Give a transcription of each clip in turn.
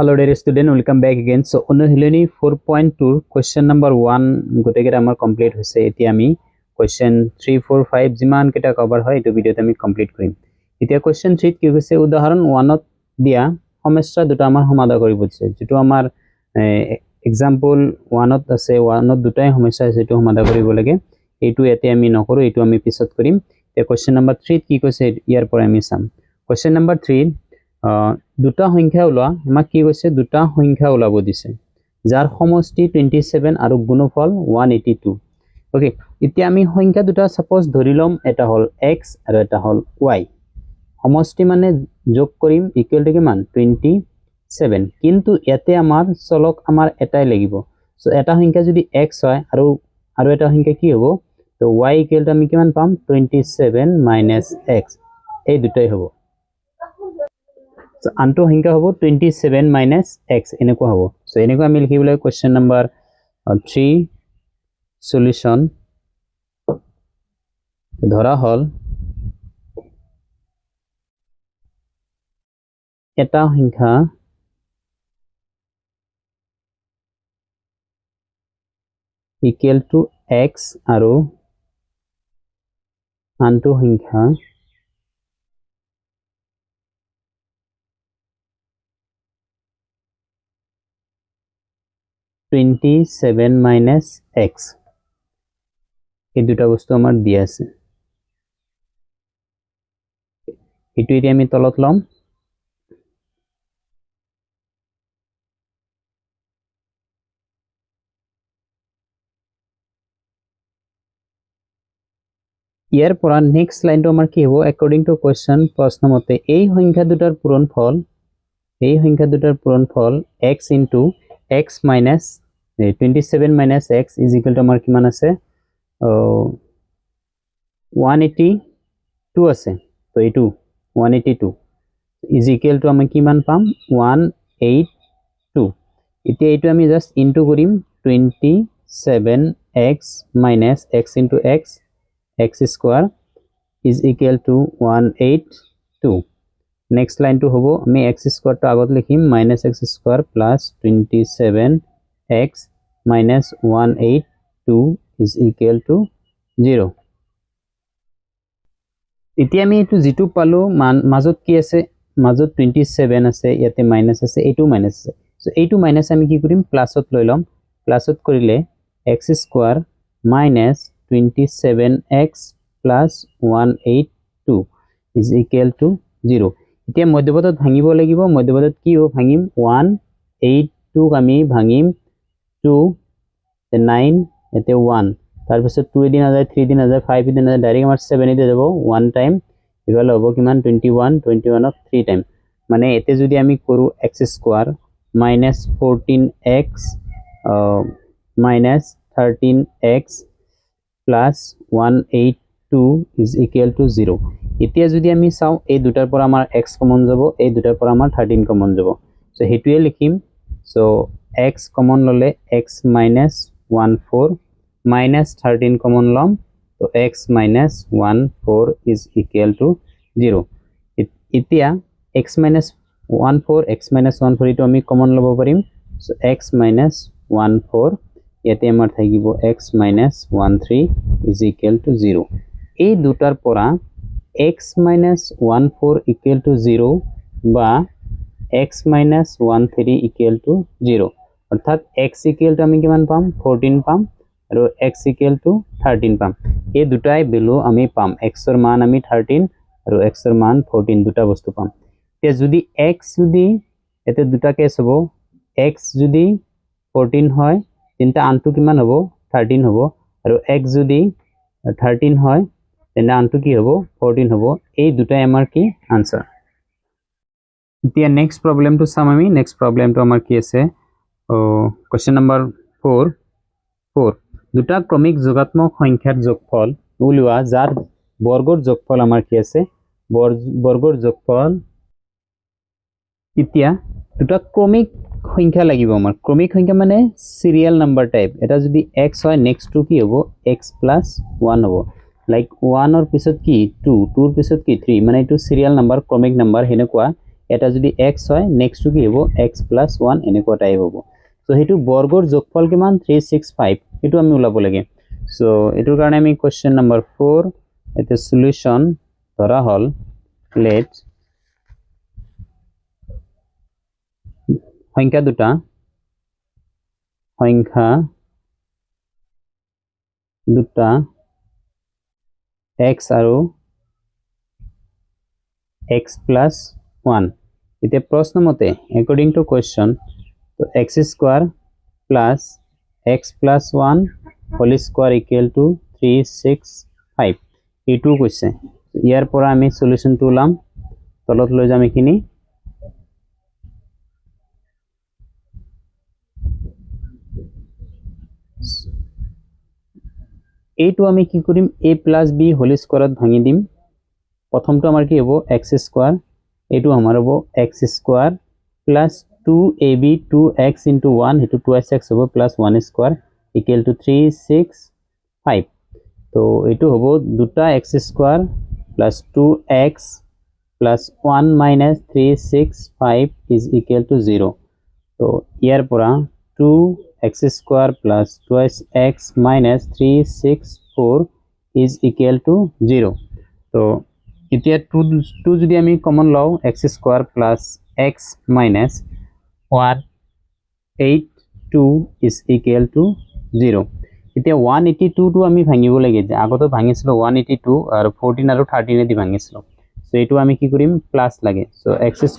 Hello dear student, welcome back again. So অনুশীলনী 4.2 question number 1 গোটেকেটা আমাৰ complete হৈছে এতিয়া আমি question 3 4 5 যিমান কেটা কভাৰ হয় এই ভিডিওতে আমি কমপ্লিট কৰিম এতিয়া question 3 কি হৈছে উদাহৰণ 1 ত দিয়া সমস্যা দুটা আমাৰ সমাধান কৰিব দিছে যেটো আমাৰ এক্সাম্পল 1 ত আছে 1 ত দুটাই সমস্যা আছে যেটো সমাধান কৰিব লাগে এইটো এতে আমি নকৰো এইটো আমি পিছত কৰিম তে question number 3 কি কৈছে ইয়াৰ পৰা আমি চাম question number 3 দুটা সংখ্যা ওলোৱা আমাক কি কৈছে দুটা সংখ্যা ওলাব দিছে যাৰ সমষ্টি 27 আৰু গুণফল 182 ওকে এতিয়া আমি সংখ্যা দুটা সাপোজ ধৰি লম এটা হল x আৰু এটা হল y সমষ্টি মানে যোগ কৰিম ইকুৱেল টু কিমান 27 কিন্তু ইয়াতে আমাৰ চলক আমাৰ এটাই লাগিব সো এটা সংখ্যা যদি x হয় আৰু এটা সংখ্যা কি হ'ব তো y ইকুৱেল টু আমি কিমান পাম 27 - x এই দুটাই হ'ব So, anto hinka hobo 27 minus x eneko hobo. So, eneko ami likhibole question number 3 solution. Dhora hol eta hinka equal to x aru anto hinka 27 minus x এই দুটা বস্তু আমাৰ দিয়া আছে এটো এতিয়া আমি তলত লম ইয়াৰ পৰা নেক্সট লাইনটো আমাৰ কি হ'ব according to question প্ৰশ্ন মতে এই সংখ্যা দুটাৰ পূৰণফল x into x minus 27 minus x is equal to আমাৰ কিমান আছে 182 আছে তো এইটো 182 is equal to আমি কিমান পাম 182 এতিয়া এইটো আমি জাস্ট ইনটু কৰিম 27x minus x into x square is equal to 182 next line to hobo ami x square to agot likhim minus x square plus 27x minus 182 is equal to 0 এতিয়া আমি এটো জিটু পালো মাজত কি আছে মাজত 27 আছে ইয়াতে মাইনাস আছে এইটো মাইনাস আছে সো এইটো মাইনাস আমি কি কৰিম প্লাসত লৈ লম প্লাসত কৰিলে x square minus 27x plus 182 is equal to 0 এতিয়া মধ্যপদত ভাঙিব লাগিব মধ্যপদত কি হ'ব ভাঙিম 182 আমি ভাঙিম 2 9 এতে 1 তাৰ পিছত 2 দিন আযায় 3 দিন আযায় 5 দিন আযায় ডাইৰেক্ট আমাৰ 7 এতে যাব 1 টাইম ইভালে হ'ব কিমান 21 অফ 3 টাইম মানে এতে যদি আমি কৰো x square minus 14x minus 13x plus 182 is equal to 0 এতিয়া যদি আমি চাও এই দুটাৰ পৰা আমাৰ x কমন যাব এই দুটাৰ পৰা আমাৰ 13 কমন যাব সো হেতুৱে লিখিম সো x কমন ললে x minus 14 minus 13 কমন লম তো x minus 14 is equal to 0 এতিয়া x minus 14 x minus 14 এটো আমি কমন লব পাৰিম সো x minus 14 ইয়াতে আমাৰ থাকিব x minus 13 is equal to 0 এই দুটাৰ পৰা x minus 14 equal to 0 বা x minus 13 equal to 0 অর্থাৎ x equal to আমি কিমান পাম 14 পাম আৰু x equal to 13 পাম এই দুটাই ভ্যালু আমি পাম x এর মান আমি 13 আৰু x এর মান 14 দুটা বস্তু পাম তে যদি x যদি এতে দুটা কেস হ'ব x যদি 14 হয় তিনটা আনটো কিমান হ'ব 13 হ'ব আৰু x যদি 13 হয় তেনে আনটো কি হ'ব 14 হ'ব এই দুটাই আমাৰ কি আনসাৰ এতিয়া নেক্সট প্ৰবলেমটো চাম আমি নেক্সট প্ৰবলেমটো আমাৰ কি আছে কোৱেশ্চন নম্বৰ 4 দুটা ক্ৰমিক যোগাত্মক সংখ্যাৰ যোগফল উলিওৱা যাৰ বৰ্গৰ যোগফল আমাৰ কি আছে বৰ্গৰ যোগফল এতিয়া দুটা ক্ৰমিক সংখ্যা লাগিব আমাৰ ক্ৰমিক সংখ্যা মানে সিরিয়াল নাম্বার টাইপ এটা যদি x হয় নেক্সট টু কি হ'ব x + 1 হ'ব লাইক 1 or পিছত কি 2 2 পিছত কি 3 মানে এটো সিরিয়াল নাম্বার ক্রমিক নাম্বার হেনেকুৱা এটা যদি x হয় নেক্সট কি হ'ব x + 1 এনেকুৱা টাইপ হ'ব সো হেতু বৰ্গৰ যোগফল কিমান 365 এটো আমি উলাব লাগে সো এটোৰ কাৰণে আমি কোৱেশ্চন নম্বৰ 4 এতে সলিউশন ধৰা হল লেট সংখ্যা দুটা x আৰু x + 1 এতিয়া প্ৰশ্ন মতে according to question তো x² + x + 1 whole square equal to 365 এইটো কৈছে ইয়াৰ পৰা আমি সলিউশনটো উলাম তলত লৈ যাম এখিনি এইটো আমি কি কৰিম a + b whole square ভাঙি দিম প্ৰথমটো আমাৰ কি হ'ব x² এইটো আমাৰ হ'ব x² + 2ab 2x * 1 হেতু 2x হ'ব + 1 square equal to 365 তো এইটো হ'ব দুটা x² + 2x + 1 - 365 is equal to 0 তো ইয়াৰ পৰা 2x² + 2x - 364 is equal to 0 তো এতিয়া 2 যদি আমি কমন লও x² + x - 182 is equal to 0 এতিয়া 182 টো আমি ভাঙিব লাগে যে আগতে ভাঙিছিল 182 আৰু 14 আৰু 13 এ দি ভাঙিছিল সো এটো আমি কি কৰিম প্লাস লাগে so x² +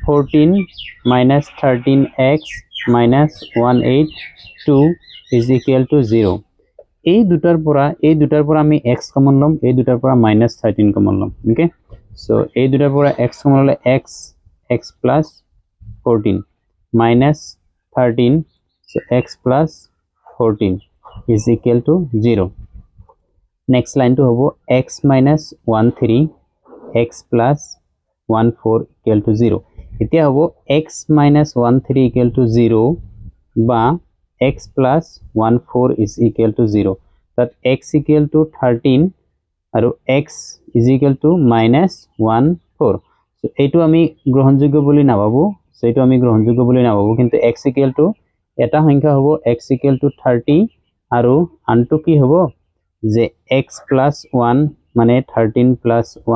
14 - 13x - 182 is equal to 0 এই দুটাৰ পৰা আমি x কমন লম এই দুটাৰ পৰা -13 কমন লম ওকে সো এই দুটাৰ পৰা x কমন ললে x + 14 -13 so x + 14 is equal to 0 next line to hobo x - 13 x + 14 equal to 0 এতিয়া hobo x - 13 equal to 0 বা x + 14 is equal to 0 that x equal to 13 আৰু x is equal to -14 so এইটো আমি গ্ৰহণযোগ্য বুলি নাভাবো so এইটো আমি গ্ৰহণযোগ্য বুলি নাভাবো কিন্তু x equal to এটা সংখ্যা হ'ব x equal to 30 আৰু আনটো কি হ'ব যে x + 1 মানে 13 +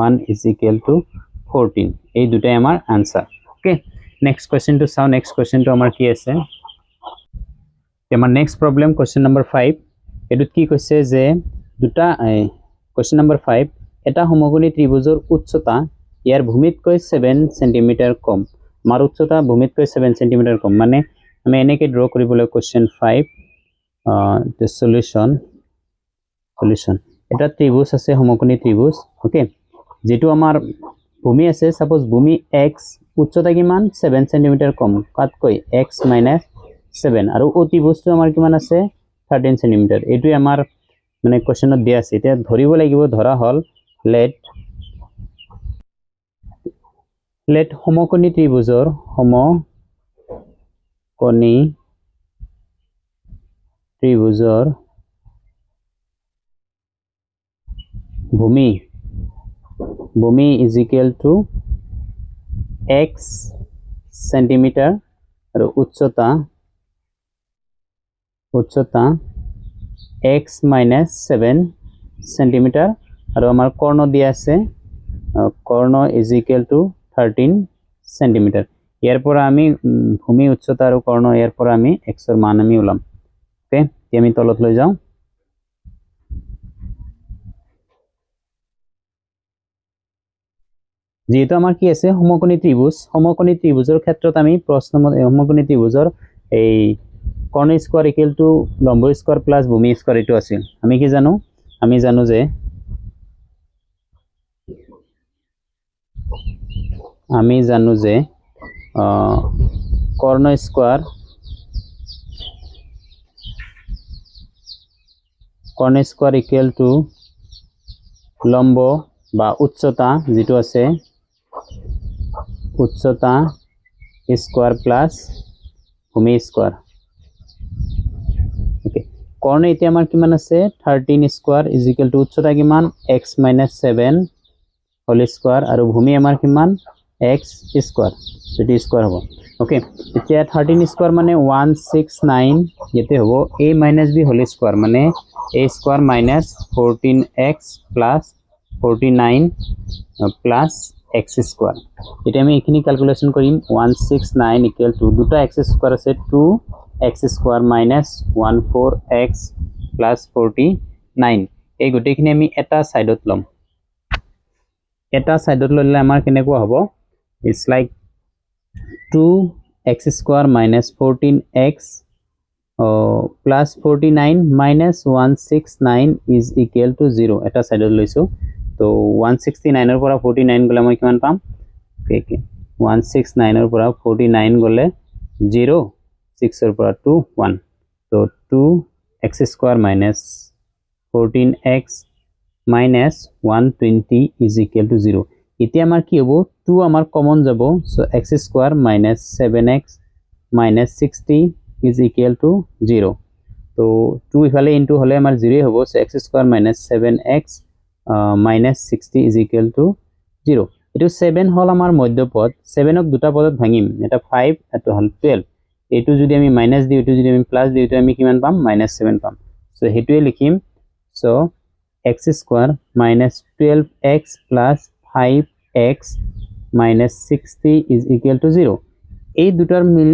1 is equal to 14 এই দুটাই আমাৰ answer okay next question two চাও নেক্সট কোৱেশ্চন টু আমাৰ কি আছে আমাৰ নেক্সট প্ৰবলেম কোৱেশ্চন নম্বৰ 5 এটুত কি কৈছে যে দুটা কোৱেশ্চন নম্বৰ 5 এটা সমকোণী ত্ৰিভুজৰ উচ্চতা ইয়াৰ ভূমিতকৈ 7 cm কম মাৰ উচ্চতা ভূমিতকৈ 7 cm কম মানে আমি এনেকৈ ড্ৰ কৰিবলৈ কোৱেশ্চন 5 the solution এটা ত্ৰিভুজ আছে সমকোণী ত্ৰিভুজ ওকে যেটো আমাৰ ভূমি আছে সাপোজ ভূমি x উচ্চতা কিমান 7 cm কম কাতকৈ x - 7 আৰু অতিভুজটো আমাৰ কিমান আছে 13 cm এটোই আমাৰ মানে কোৱেশ্চনত দিয়া আছে এটা ধৰিব লাগিব ধৰা হল লেট সমকোণী ত্ৰিভুজৰ ভূমি is equal to x centimeter আৰু উচ্চতা x - 7 centimeter আৰু আমাৰ কৰ্ণ দিয়া আছে কৰ্ণ is equal to 13 centimeter ইয়াৰ পৰা আমি ভূমি উচ্চতা আৰু কৰ্ণ ইয়াৰ পৰা আমি x ৰ মান আমি উলাম ওকে আমি তলত লৈ যাও যেহেতু আমাৰ কি আছে সমকোণী ত্ৰিভুজৰ ক্ষেত্ৰত আমি প্ৰশ্ন সমকোণী ত্ৰিভুজৰ এই কৰ্ণ স্কয়ার ইকুয়াল টু লম্ব স্কয়ার প্লাস ভূমি স্কয়ার এটো আছিল আমি কি জানো আমি জানো যে কর্ণ স্কয়ার ইকুয়াল টু লম্ব বা উচ্চতা যেটো আছে উচ্চতা স্কয়ার প্লাস ভূমি স্কয়ার ওকে কর্ণ এতে আমার কিমান আছে 13 স্কয়ার ইজ ইকুয়াল টু উচ্চতা কিমান x - 7 হোল স্কয়ার আৰু ভূমি আমাৰ কিমান x স্কোয়ার এটি স্কোয়ার হব ওকে এতিয়া 13 স্কোয়ার মানে 169 ইয়াতে হব a minus b whole square মানে a square minus 14x plus 49 plus x square এটা আমি এখানে ক্যালকুলেশন করিম 169 ইকুয়াল টু দুটা x স্কোয়ার আছে 2x square minus 14x plus 49 এই গোটেইখিনি আমি এটা সাইডত লম এটা সাইডত ললে আমাৰ কেনেকুৱা হ'ব it's like 2x square minus 14x plus 49 minus 169 is equal to 0 এটা সাইডত লৈছো তো 169 এর পৰা 49 গলে মই কিমান পাম okay 169 এৰ পৰা 49 গলে 0 6 এৰ পৰা 2 1 তো 2x square minus 14x minus 120 is equal to 0 এতিয়া আমাৰ কি হ'ব 2 আমাৰ কমন যাব so x square minus 7x minus 60 is equal to 0 তো 2 ইফালে ইনটু হলে আমাৰ 0 হ'ব so x square minus 7x minus 60 is equal to 0 এটো 7 হল আমাৰ মধ্যপদ 7 ক দুটা পদত ভাঙিম এটা 5 এটো হল 12 এটো যদি আমি মাইনাস দিও এটো যদি আমি প্লাস দিও এটো আমি কিমান পাম -7 পাম সো হেতুৱে লিখিম so x square minus 12x plus 5x minus 60 is equal to 0 এই দুটাৰ মিল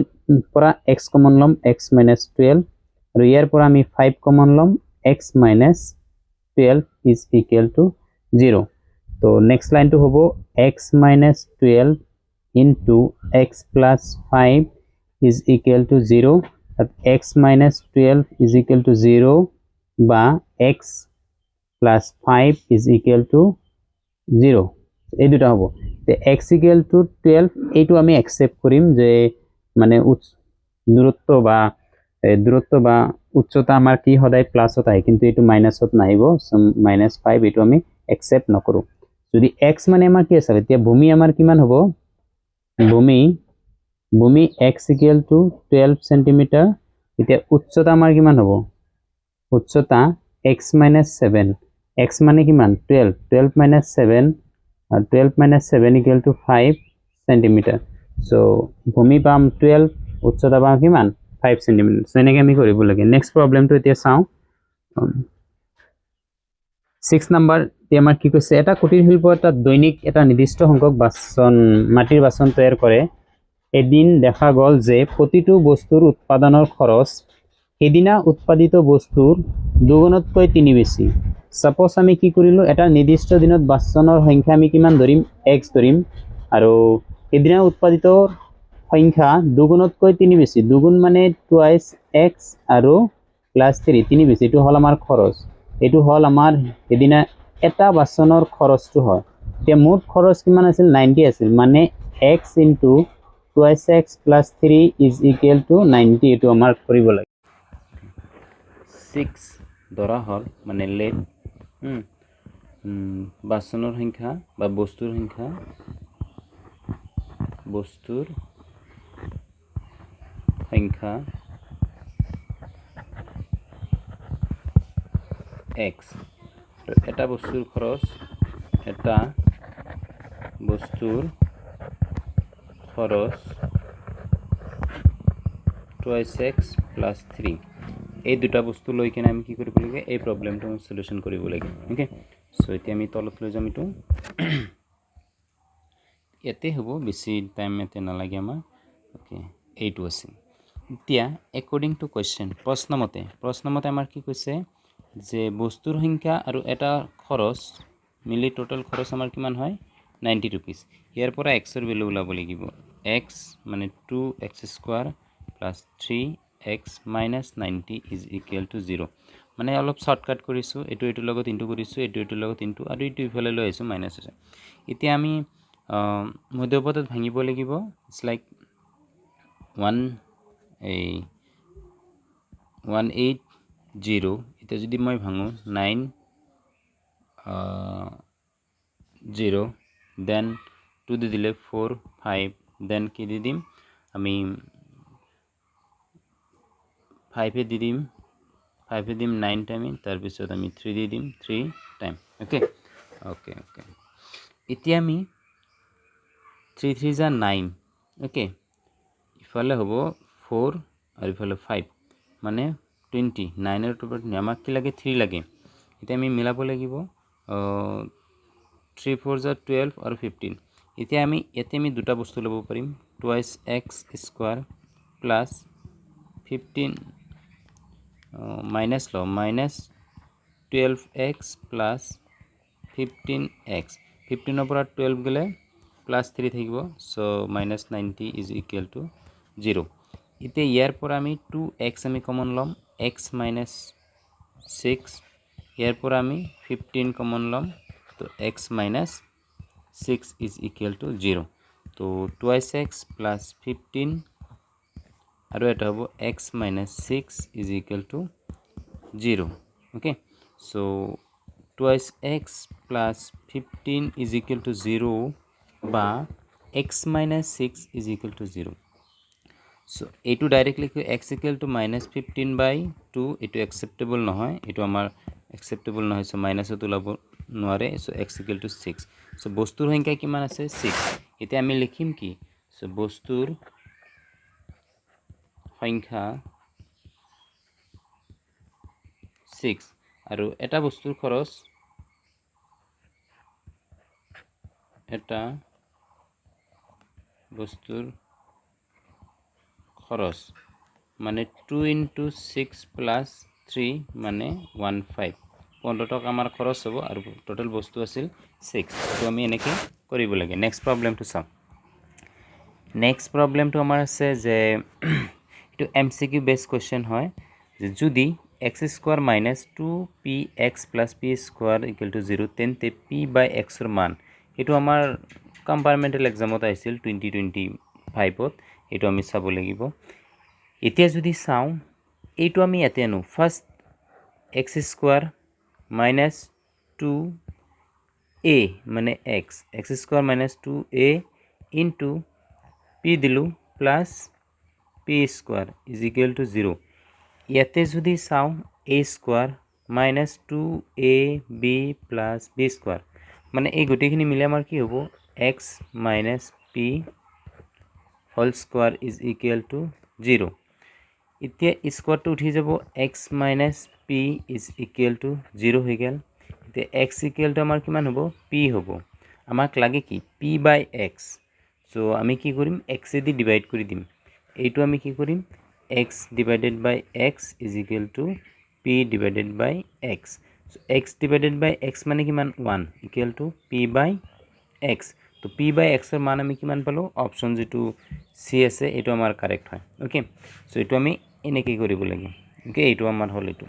পৰা x কমন লম x minus 12 আৰু ইয়াৰ পৰা আমি 5 কমন লম x minus 12 is equal to 0 তো নেক্সট লাইনটো হ'ব x minus 12 into x plus 5 is equal to 0 x minus 12 is equal to 0 বা x plus 5 is equal to 0 এই দুটা হ'ব তে x equal to 12 এইটো আমি একসেপ্ট কৰিম যে মানে দূৰত্ব বা উচ্চতা আমাৰ কি সদায় প্লাসত আহে কিন্তু এইটো মাইনাসত নাহিব সো -5 এইটো আমি একসেপ্ট নকৰো যদি x মানে আমাৰ কি আছে এতিয়া ভূমি আমাৰ কিমান হ'ব ভূমি x equal to 12 cm এতিয়া উচ্চতা আমাৰ কিমান হ'ব উচ্চতা x minus 7 x মানে কিমান 12 minus 7 12 minus 7 equal to 5 cm so ভূমি পাম 12 উচ্চতা পাম কিমান 5 cm so এনেকৈ আমি কৰিব লাগে নেক্সট প্ৰবলেমটো এতিয়া চাও 6 নম্বৰ তে আমাৰ কি কৈছে এটা কুটিৰ শিল্প এটা দৈনিক এটা নিৰ্দিষ্ট সংখ্যক বাচন মাটিৰ বাচন তৈয়াৰ কৰে এদিন দেখা গল যে প্ৰতিটো বস্তুৰ উৎপাদনৰ খৰচ এদিনা উৎপাদিত বস্তুৰ দুগুণতকৈ 3 বেছি সাপোজ আমি কি কৰিলো এটা নিৰ্দিষ্ট দিনত বাচনৰ সংখ্যা আমি কিমান ধৰিম x ধৰিম আৰু এদিনা উৎপাদিত সংখ্যা দুগুণতকৈ 3 বেছি দুগুণ মানে টুৱাইস x আৰু +3 3 বেছি এটো হল আমাৰ খৰচ এটো হল আমাৰ এদিনা এটা বাচনৰ খৰচটো হয় তে মোট খৰচ কিমান আছিল 90 আছিল মানে x into twice x plus 3 is equal to 90 এটো আমাৰ কৰিব লাগে 6 ধৰা হল মানে লেট বাচনৰ সংখ্যা বা বস্তুৰ সংখ্যা x এটা বস্তুৰ খৰচ twice x plus 3 এই দুটা বস্তু লৈ কেনে আমি কি কৰিব লাগে এই প্ৰবলেমটো সলিউশন কৰিব লাগে ওকে সো এতিয়া আমি তলত লৈ যাম ইটো এতে হ'ব বেছি টাইম এতে নালাগে আমাৰ ওকে এইটো আছে এতিয়া অ্যাকৰ্ডিং টু কোৱেশ্চন প্ৰশ্নমতে আমাৰ কি কৈছে যে বস্তুৰ সংখ্যা আৰু এটা খৰচ মিলি টোটাল খৰচ আমাৰ কিমান হয় 90 रुपीस ইয়াৰ পৰা x এর ভ্যালু ওলাব লাগিব x মানে 2x square plus 3x minus 90 is equal to 0 মানে অলপ শর্টকাট কৰিছো এটো লগত ইনটু কৰিছো এটো লগত ইনটু আৰু এটো ইফালে লৈ আইছো মাইনাস আছে এতিয়া আমি মধ্যপদত ভাঙিব লাগিব ইটস লাইক 180 এটা যদি মই ভাঙো 0 then 2 দি দিলে 4 5 then কি দি দিম আমি 5 এ দি দিম 9 টাইম তাৰ পিছত আমি 3 দি দিম 3 টাইম ওকে এতিয়া আমি 3 3 যা 9 ওকে ইফালে হ'ব 4 আৰু ইফালে 5 মানে 20 9 এর উপর আমাক কি লাগে 3 লাগে এটা আমি মিলাব লাগিব 3 4 যা 12 আৰু 15 এতিয়া আমি এতে আমি দুটা বস্তু লব পাৰিম twice x square plus 15 minus ল মাইনাস 12x প্লাস 15x 15 এর পৰা 12 গলে প্লাস 3 থাকিব so minus 90 is equal to 0 ইতে ইয়াৰ পৰা আমি 2x আমি কমন লম x minus 6 ইয়াৰ পৰা আমি 15 কমন লম তো x minus 6 is equal to 0 তো twice x plus 15 আৰু এটা হ'ব x minus 6 is equal to 0 okay so twice x plus 15 is equal to 0 বা x minus 6 is equal to 0 so এটো directly x equal to minus 15 by 2 এটো acceptable নহয় এটো আমাৰ acceptable নহয় so minus তো লব নোৱাৰে so x equal to 6 so বস্তুৰ সংখ্যা কিমান আছে 6 এতিয়া আমি লিখিম কি so বস্তুৰ সংখ্যা 6 আৰু এটা বস্তুৰ খৰচ এটা বস্তুৰ খরচ মানে 2 into 6 plus 3 মানে 15 15 টকা আমাৰ খৰচ হ'ব আৰু টোটাল বস্তু আছিল 6 তো আমি এনেকৈ কৰিব লাগে নেক্সট প্ৰবলেমটো চাওঁ নেক্সট প্ৰবলেমটো আমাৰ আছে যে এটো এমসিকিউ বেস কোশ্চেন হয় যে যদি x square minus 2px plus p square equal to 0 তেন্তে p by x এর মান এটো আমাৰ কম্পারমেন্টাল এক্সামত আছিল 2025 ত এটো আমি চাব লাগিব এতিয়া যদি চাও এইটো আমি এতে আনো first x square minus 2a মানে x square minus 2a into p Dilu plus p square is equal to 0 ইয়াতে যদি চাও a square minus 2ab plus b square মানে এই গটিখিনি মিলে আমাৰ কি হ'ব x minus p whole square is equal to 0 এতিয়া স্কয়ার টু উঠি যাব x minus p is equal to 0 হৈ গেল এতিয়া x equal to আমাৰ কিমান হ'ব p হ'ব আমাক লাগে কি p by x সো আমি কি কৰিম x দি ডিভাইড কৰি দিম এইটো আমি কি কৰিম x divided by x is equal to p divided by x so x divided by x মানে কিমান 1 equal to p by x তো p by x এর মান আমি কিমান পালো অপশন যেটো সি আছে এটো আমাৰ কাৰেক্ট হয় ওকে সো এটো আমি এনেকৈ কৰিব লাগে ওকে এইটো আমাৰ হল এটো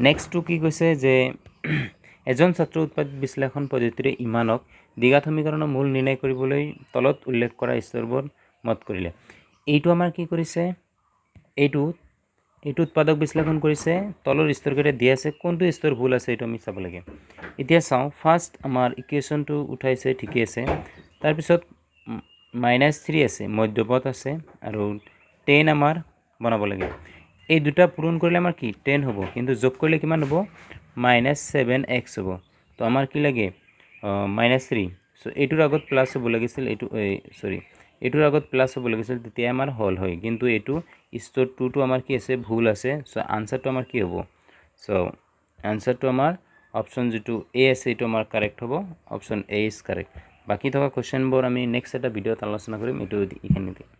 নেক্সট টু কি কৈছে যে এজন ছাত্ৰ উৎপাদিত বিশ্লেষণ পদ্ধতিৰে ইমানক দ্বিঘাত সমীকৰণৰ মূল নিৰ্ণয় কৰিবলৈ তলত উল্লেখ কৰা স্তৰবোৰ মত কৰিলে এইটো আমাৰ কি কৰিছে এইটো উৎপাদক বিশ্লেষণ কৰিছে তলৰ স্তৰকেইটা দিয়া আছে কোনটো স্তৰ ভুল আছে এইটো আমি চাব লাগে এতিয়া চাও ফাৰ্স্ট আমাৰ ইকুয়েশনটো উঠাইছে ঠিকই আছে তাৰ পিছত -3 আছে মধ্যপথ আছে আৰু 10 আমাৰ বনাব লাগে এই দুটা পূৰণ কৰিলে আমাৰ কি 10 হ'ব কিন্তু যোগ কৰিলে কিমান হ'ব -7x হ'ব তো আমাৰ কি লাগে -3 সো এইটোৰ আগত প্লাস হ'ব লাগিছিল এইটো সৰি এইটোৰ আগত প্লাস হ'ব লাগিছিল তেতিয়া আমাৰ হল হয় কিন্তু এইটো স্তৰ 2 টো আমাৰ কি আছে ভুল আছে সো আনসাৰটো আমাৰ কি হ'ব সো আনসাৰটো আমাৰ অপশন যেটো এ আছে এইটো আমাৰ কাৰেক্ট হ'ব অপশন এ ইজ কাৰেক্ট বাকি থকা কোশ্চেনবোৰ আমি নেক্সট এটা ভিডিওত আলোচনা কৰিম এইটো এখানেতে